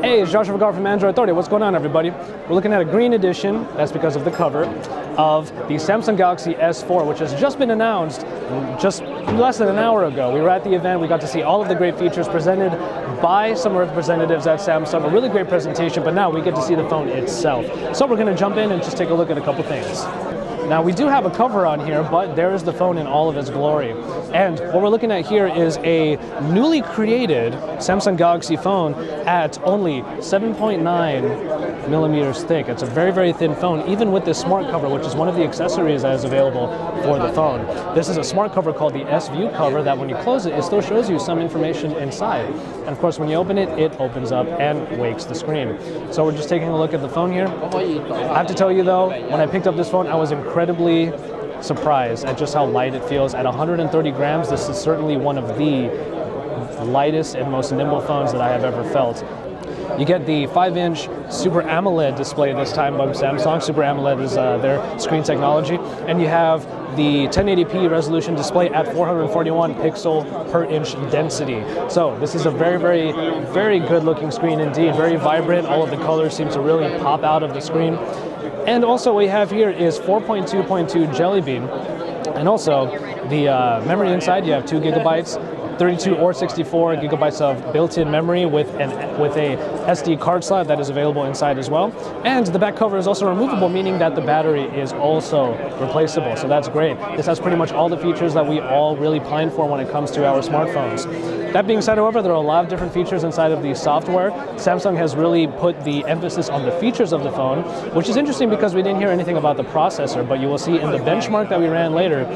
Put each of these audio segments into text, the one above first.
Hey, it's Joshua Vergara from Android Authority. What's going on, everybody? We're looking at a green edition, that's because of the cover, of the Samsung Galaxy S4, which has just been announced just less than an hour ago. We were at the event, we got to see all of the great features presented by some representatives at Samsung, a really great presentation, but now we get to see the phone itself. So we're going to jump in and just take a look at a couple things. Now, we do have a cover on here, but there is the phone in all of its glory. And what we're looking at here is a newly created Samsung Galaxy phone at only 7.9 millimeters thick. It's a very, very thin phone, even with this smart cover, which is one of the accessories that is available for the phone. This is a smart cover called the S-View cover that when you close it, it still shows you some information inside. And of course, when you open it, it opens up and wakes the screen. So we're just taking a look at the phone here. I have to tell you though, when I picked up this phone, I was incredibly surprised at just how light it feels. At 130 grams, this is certainly one of the lightest and most nimble phones that I have ever felt. You get the 5-inch Super AMOLED display this time by Samsung. Super AMOLED is their screen technology. And you have the 1080p resolution display at 441 pixel per inch density. So this is a very, very, very good looking screen indeed. Very vibrant. All of the colors seem to really pop out of the screen. And also what we have here is 4.2.2 Jelly Bean. And also the memory inside, you have 2 gigabytes. 32 or 64 gigabytes of built-in memory with a SD card slot that is available inside as well. And the back cover is also removable, meaning that the battery is also replaceable. So that's great. This has pretty much all the features that we all really pine for when it comes to our smartphones. That being said, however, there are a lot of different features inside of the software. Samsung has really put the emphasis on the features of the phone, which is interesting because we didn't hear anything about the processor, but you will see in the benchmark that we ran later,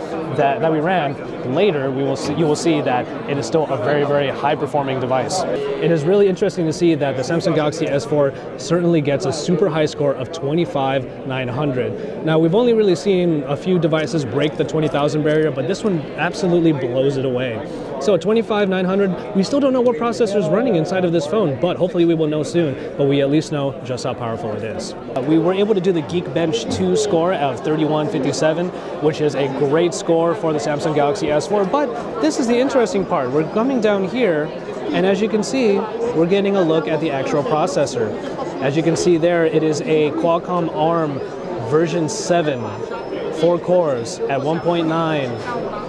you will see that it is still a very, very high-performing device. It is really interesting to see that the Samsung Galaxy S4 certainly gets a super high score of 25,900. Now, we've only really seen a few devices break the 20,000 barrier, but this one absolutely blows it away. So at 25,900, we still don't know what processor is running inside of this phone, but hopefully we will know soon, but we at least know just how powerful it is. We were able to do the Geekbench 2 score of 3157, which is a great score for the Samsung Galaxy S4, but this is the interesting part. We're coming down here, and as you can see, we're getting a look at the actual processor. As you can see there, it is a Qualcomm ARM version 7, 4 cores at 1.9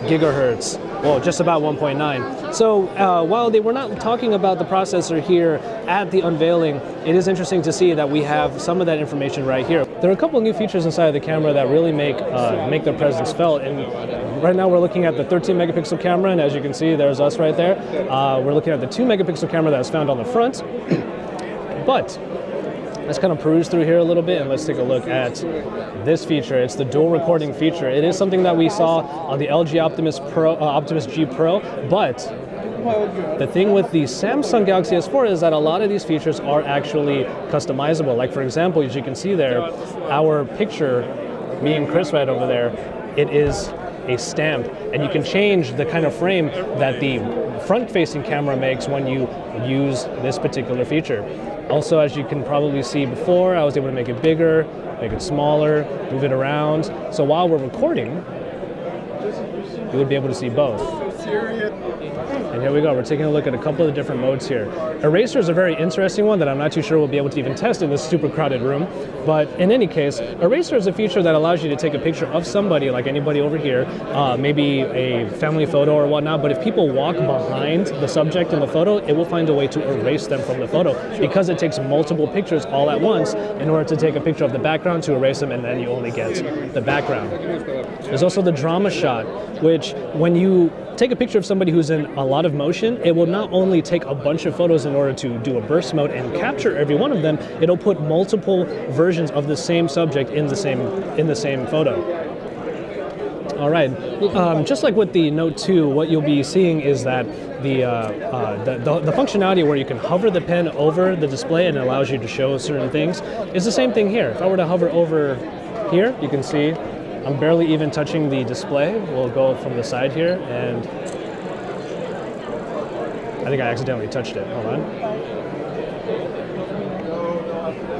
gigahertz. Well, just about 1.9. So while they were not talking about the processor here at the unveiling, it is interesting to see that we have some of that information right here. There are a couple of new features inside of the camera that really make their presence felt. And right now we're looking at the 13 megapixel camera, and as you can see, there's us right there. We're looking at the 2 megapixel camera that is found on the front. But let's kind of peruse through here a little bit and let's take a look at this feature. It's the dual recording feature. It is something that we saw on the LG Optimus G Pro, but the thing with the Samsung Galaxy S4 is that a lot of these features are actually customizable. Like for example, as you can see there, our picture, me and Chris right over there, it is a stamp, and you can change the kind of frame that the front-facing camera makes when you use this particular feature. Also, as you can probably see before, I was able to make it bigger, make it smaller, move it around. So while we're recording, you would be able to see both. And here we go, we're taking a look at a couple of the different modes here. Eraser is a very interesting one that I'm not too sure we'll be able to even test in this super crowded room. But in any case, Eraser is a feature that allows you to take a picture of somebody, like anybody over here, maybe a family photo or whatnot, but if people walk behind the subject in the photo, it will find a way to erase them from the photo because it takes multiple pictures all at once in order to take a picture of the background to erase them, and then you only get the background. There's also the drama shot, which when you take a picture of somebody who's in a lot of motion, it will not only take a bunch of photos in order to do a burst mode and capture every one of them, it'll put multiple versions of the same subject in the same photo. All right, just like with the Note 2, what you'll be seeing is that the functionality where you can hover the pen over the display and it allows you to show certain things is the same thing here. If I were to hover over here, you can see I'm barely even touching the display. We'll go from the side here, and I think I accidentally touched it. Hold on.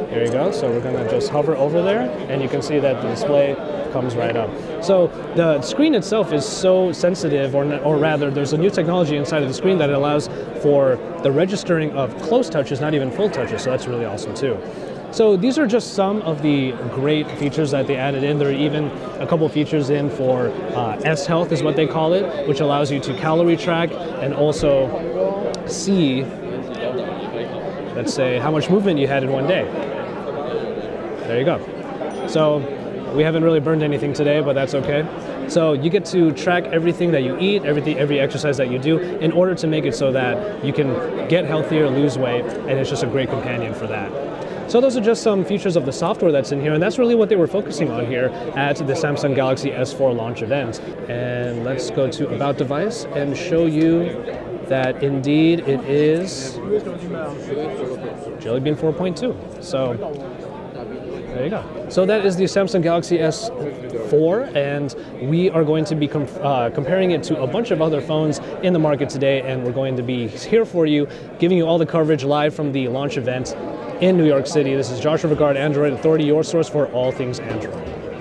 Here you go. So we're going to just hover over there, and you can see that the display comes right up. So the screen itself is so sensitive, or rather, there's a new technology inside of the screen that allows for the registering of close touches, not even full touches, so that's really awesome too. So these are just some of the great features that they added in. There are even a couple features in for S Health is what they call it, which allows you to calorie track and also see, let's say, how much movement you had in one day. There you go. So we haven't really burned anything today, but that's okay. So you get to track everything that you eat, every exercise that you do, in order to make it so that you can get healthier, lose weight, and it's just a great companion for that. So those are just some features of the software that's in here, and that's really what they were focusing on here at the Samsung Galaxy S4 launch event. And let's go to About Device and show you that indeed it is Jelly Bean 4.2. So there you go. So that is the Samsung Galaxy S4, and we are going to be comparing it to a bunch of other phones in the market today, and we're going to be here for you, giving you all the coverage live from the launch event in New York City. This is Joshua Regard, Android Authority, your source for all things Android.